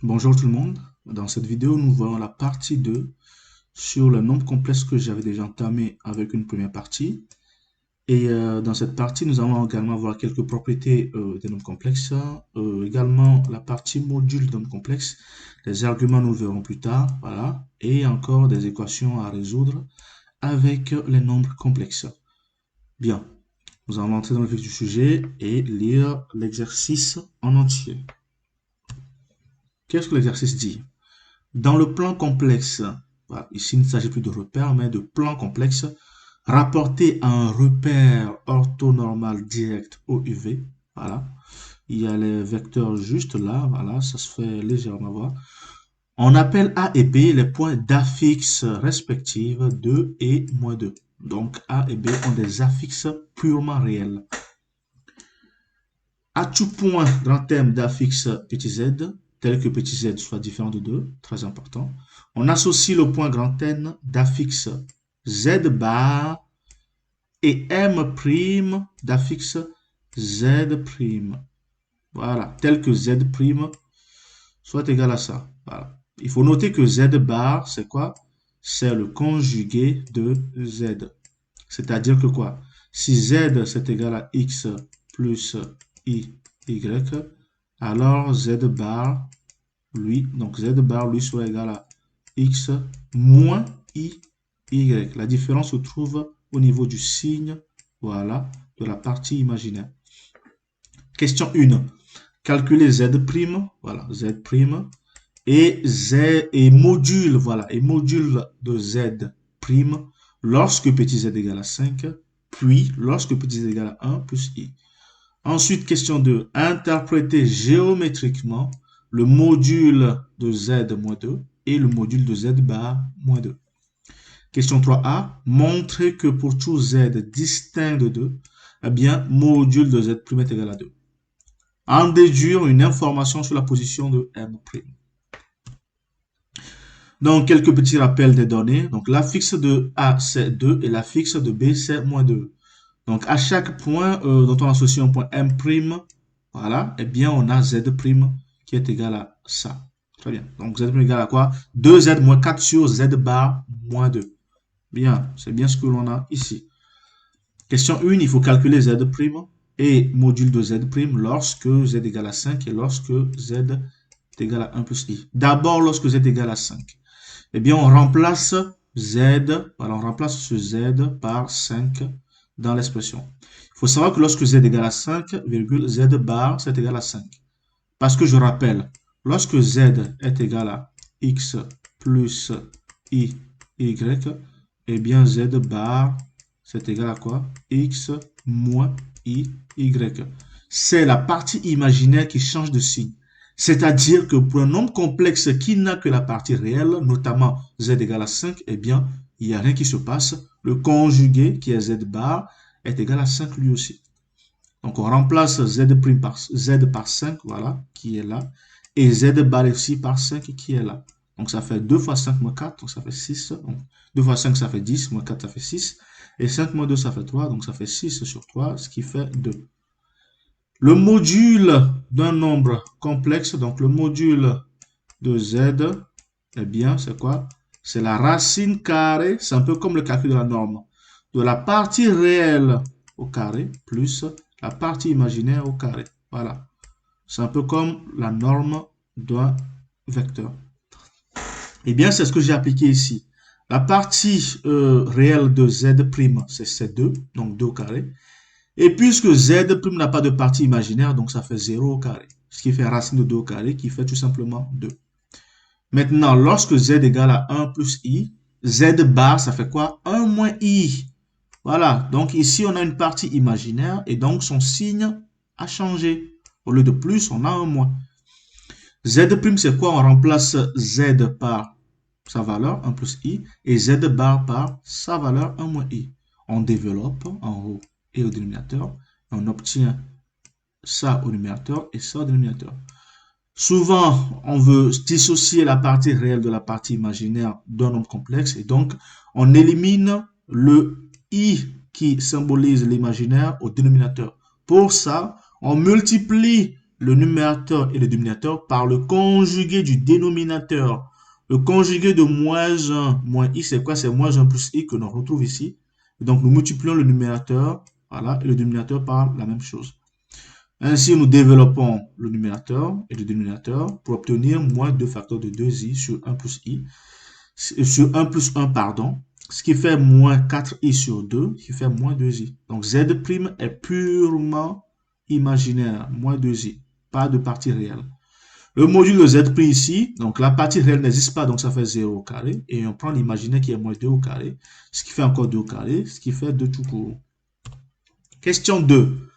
Bonjour tout le monde. Dans cette vidéo, nous voyons la partie 2 sur le nombre complexe que j'avais déjà entamé avec une première partie. Et dans cette partie, nous allons également voir quelques propriétés des nombres complexes, également la partie module des nombres complexes, les arguments, nous le verrons plus tard, voilà, et encore des équations à résoudre avec les nombres complexes. Bien, nous allons entrer dans le vif du sujet et lire l'exercice en entier. Qu'est-ce que l'exercice dit? Dans le plan complexe, voilà, ici il ne s'agit plus de repères, mais de plan complexe, rapporté à un repère orthonormal direct OUV, voilà, il y a les vecteurs juste là, voilà, ça se fait légèrement voir. On appelle A et B les points d'affixes respectifs 2 et moins 2. Donc A et B ont des affixes purement réels. À tout point grand terme d'affixe petit z, tel que petit z soit différent de 2, très important, on associe le point grand N d'affixe z bar et m' d'affixe z'. Voilà, tel que z' soit égal à ça. Voilà. Il faut noter que z bar, c'est quoi? C'est le conjugué de z. C'est-à-dire que quoi? Si z c'est égal à x plus y, alors z bar, lui, donc z bar lui soit égal à x moins y. La différence se trouve au niveau du signe, voilà, de la partie imaginaire. Question 1. Calculer z', voilà, z' et module, voilà, et module de z' lorsque petit z égale à 5, puis lorsque petit z égale à 1 plus i. Ensuite, question 2. Interpréter géométriquement le module de z-2 et le module de z bar-2. Question 3a. Montrer que pour tout z distinct de 2, eh bien, module de z' est égal à 2. En déduire une information sur la position de m'. Donc, quelques petits rappels des données. Donc, l'affixe de A, c'est 2 et l'affixe de B, c'est moins 2. Donc, à chaque point dont on associe un point M', voilà, eh bien, on a Z' qui est égal à ça. Très bien. Donc, Z' est égal à quoi? 2Z moins 4 sur Z bar moins 2. Bien, c'est bien ce que l'on a ici. Question 1, il faut calculer Z' et module de Z' lorsque Z égale à 5 et lorsque Z est égal à 1 plus I. D'abord, lorsque Z égale à 5. Eh bien, on remplace Z, voilà, on remplace ce Z par 5 dans l'expression. Il faut savoir que lorsque Z égale à 5, Z bar, c'est égal à 5. Parce que je rappelle, lorsque Z est égal à X plus I, Y, eh bien, Z bar, c'est égal à quoi? X moins I, Y. C'est la partie imaginaire qui change de signe. C'est-à-dire que pour un nombre complexe qui n'a que la partie réelle, notamment z égale à 5, eh bien, il n'y a rien qui se passe. Le conjugué, qui est z bar, est égal à 5 lui aussi. Donc, on remplace z par 5, voilà, qui est là. Et z bar aussi par 5, qui est là. Donc, ça fait 2 fois 5 moins 4, donc ça fait 6. Donc, 2 fois 5, ça fait 10, moins 4, ça fait 6. Et 5 moins 2, ça fait 3, donc ça fait 6 sur 3, ce qui fait 2. Le module d'un nombre complexe, donc le module de z, eh bien, c'est quoi? C'est la racine carrée, c'est un peu comme le calcul de la norme, de la partie réelle au carré plus la partie imaginaire au carré. Voilà. C'est un peu comme la norme d'un vecteur. Eh bien, c'est ce que j'ai appliqué ici. La partie réelle de z', c'est 2, donc 2 au carré. Et puisque z' n'a pas de partie imaginaire, donc ça fait 0 au carré. Ce qui fait racine de 2 au carré, qui fait tout simplement 2. Maintenant, lorsque z égale à 1 plus i, z bar, ça fait quoi? 1 moins i. Voilà, donc ici, on a une partie imaginaire et donc son signe a changé. Au lieu de plus, on a un moins. Z', c'est quoi? On remplace z par sa valeur, 1 plus i, et z bar par sa valeur, 1 moins i. On développe en haut et au dénominateur. On obtient ça au numérateur et ça au dénominateur. Souvent, on veut dissocier la partie réelle de la partie imaginaire d'un nombre complexe et donc on élimine le i qui symbolise l'imaginaire au dénominateur. Pour ça, on multiplie le numérateur et le dénominateur par le conjugué du dénominateur. Le conjugué de moins 1 moins i, c'est quoi? C'est moins 1 plus i que l'on retrouve ici. Donc, nous multiplions le numérateur, voilà, et le dénominateur par la même chose. Ainsi, nous développons le numérateur et le dénominateur pour obtenir moins 2 facteurs de 2i sur 1 plus i, sur 1 plus 1, pardon, ce qui fait moins 4i sur 2, qui fait moins 2i. Donc, z' est purement imaginaire, moins 2i, pas de partie réelle. Le module de z' ici, donc la partie réelle n'existe pas, donc ça fait 0 au carré, et on prend l'imaginaire qui est moins 2 au carré, ce qui fait encore 2 au carré, ce qui fait 2 tout court. Question 2.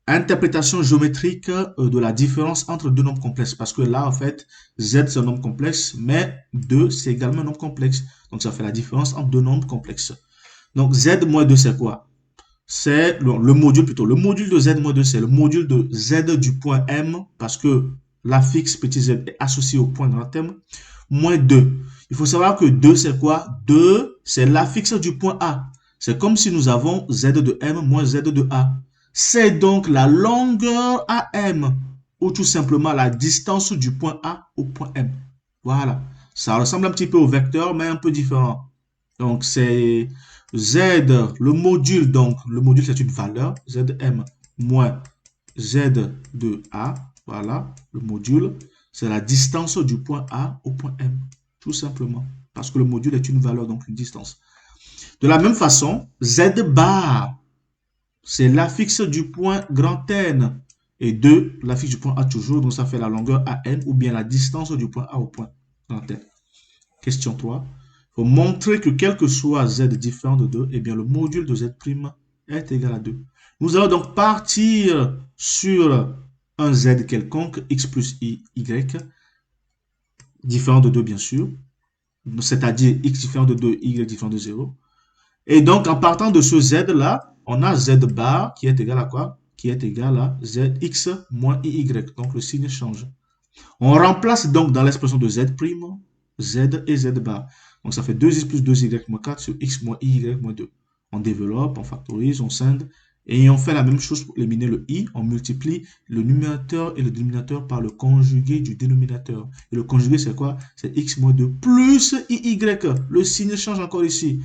Interprétation géométrique de la différence entre deux nombres complexes. Parce que là, en fait, z, c'est un nombre complexe, mais 2, c'est également un nombre complexe. Donc, ça fait la différence entre deux nombres complexes. Donc, z moins 2, c'est quoi? C'est le module plutôt. Le module de z moins 2, c'est le module de z du point M, parce que l'affixe petit z est associé au point grand M, moins 2. Il faut savoir que 2, c'est quoi? 2, c'est l'affixe du point A. C'est comme si nous avons z de M moins z de A. C'est donc la longueur AM, ou tout simplement la distance du point A au point M. Voilà. Ça ressemble un petit peu au vecteur, mais un peu différent. Donc, c'est Z, le module, donc, le module, c'est une valeur, Zm moins Z de A. Voilà, le module, c'est la distance du point A au point M, tout simplement. Parce que le module est une valeur, donc une distance. De la même façon, Z bar, c'est l'affixe du point grand N. Et 2, l'affixe du point A toujours, donc ça fait la longueur AN ou bien la distance du point A au point grand N. Question 3. Il faut montrer que quel que soit Z différent de 2, eh bien le module de Z' est égal à 2. Nous allons donc partir sur un Z quelconque, X plus Y, différent de 2 bien sûr, c'est-à-dire X différent de 2, Y différent de 0. Et donc, en partant de ce Z-là, on a Z bar qui est égal à quoi? Qui est égal à ZX moins IY. Donc, le signe change. On remplace donc dans l'expression de Z', Z et Z bar. Donc, ça fait 2X plus 2Y moins 4 sur X moins IY moins 2. On développe, on factorise, on scinde. Et on fait la même chose pour éliminer le I. On multiplie le numérateur et le dénominateur par le conjugué du dénominateur. Et le conjugué, c'est quoi? C'est X moins 2 plus IY. Le signe change encore ici.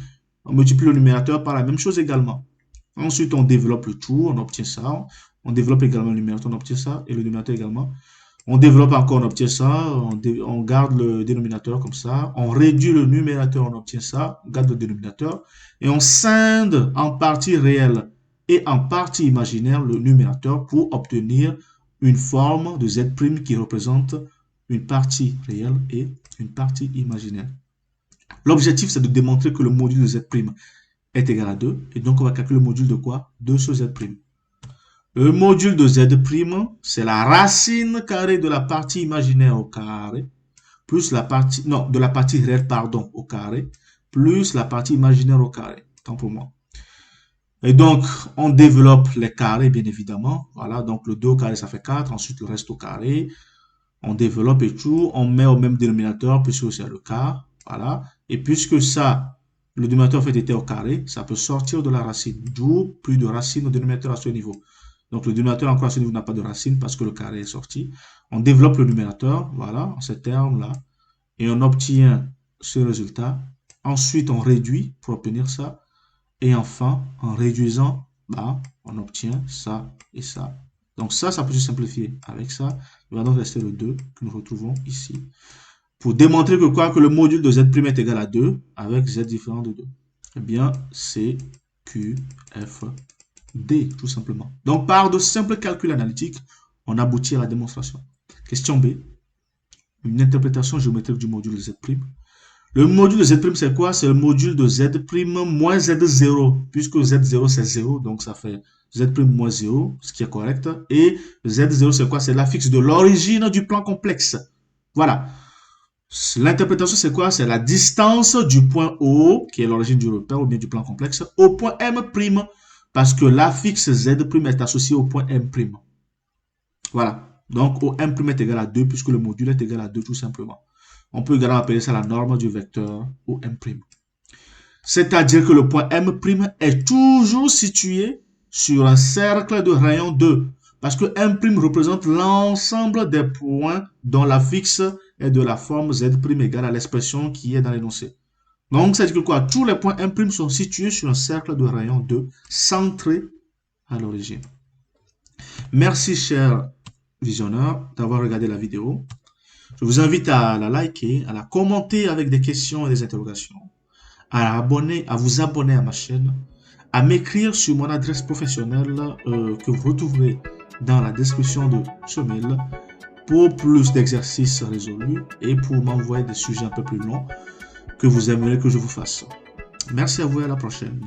On multiplie le numérateur par la même chose également. Ensuite, on développe le tout, on obtient ça. On développe également le numérateur, on obtient ça. Et le dénominateur également. On développe encore, on obtient ça. On garde le dénominateur comme ça. On réduit le numérateur, on obtient ça. On garde le dénominateur. Et on scinde en partie réelle et en partie imaginaire le numérateur pour obtenir une forme de Z' qui représente une partie réelle et une partie imaginaire. L'objectif, c'est de démontrer que le module de Z' est égal à 2. Et donc, on va calculer le module de quoi? De ce Z'. Le module de Z', c'est la racine carrée de la partie imaginaire au carré, plus la partie, non, de la partie réelle, pardon, au carré, plus la partie imaginaire au carré. Tant pour moi. Et donc, on développe les carrés, bien évidemment. Voilà, donc le 2 au carré, ça fait 4. Ensuite, le reste au carré. On développe et tout. On met au même dénominateur, puisque c'est le quart. Voilà. Et puisque ça, le dénominateur en fait était au carré, ça peut sortir de la racine. D'où plus de racine au dénominateur à ce niveau. Donc le dénominateur encore à ce niveau n'a pas de racine parce que le carré est sorti. On développe le numérateur, voilà, en ces termes-là. Et on obtient ce résultat. Ensuite, on réduit pour obtenir ça. Et enfin, en réduisant, bah, on obtient ça et ça. Donc ça peut se simplifier avec ça. Il va donc rester le 2 que nous retrouvons ici. Pour démontrer que quoi? Que le module de Z' est égal à 2 avec Z différent de 2. Eh bien, c'est Q, F, D, tout simplement. Donc, par de simples calculs analytiques, on aboutit à la démonstration. Question B. Une interprétation géométrique du module de Z'. Le module de Z', c'est quoi? C'est le module de Z' moins Z0. Puisque Z0, c'est 0, donc ça fait Z' moins 0, ce qui est correct. Et Z0, c'est quoi? C'est l'affixe de l'origine du plan complexe. Voilà. L'interprétation, c'est quoi? C'est la distance du point O, qui est l'origine du repère ou bien du plan complexe, au point M', parce que l'affixe Z' est associé au point M'. Voilà. Donc, au M' est égal à 2, puisque le module est égal à 2, tout simplement. On peut également appeler ça la norme du vecteur au M'. C'est-à-dire que le point M' est toujours situé sur un cercle de rayon 2. Parce que M' représente l'ensemble des points dont l'affixe est de la forme Z' égale à l'expression qui est dans l'énoncé. Donc, ça dit que quoi? Tous les points M' sont situés sur un cercle de rayon 2, centré à l'origine. Merci, chers visionneurs, d'avoir regardé la vidéo. Je vous invite à la liker, à la commenter avec des questions et des interrogations, à vous abonner à ma chaîne, à m'écrire sur mon adresse professionnelle que vous retrouverez dans la description de ce mail pour plus d'exercices résolus et pour m'envoyer des sujets un peu plus longs que vous aimeriez que je vous fasse. Merci à vous et à la prochaine.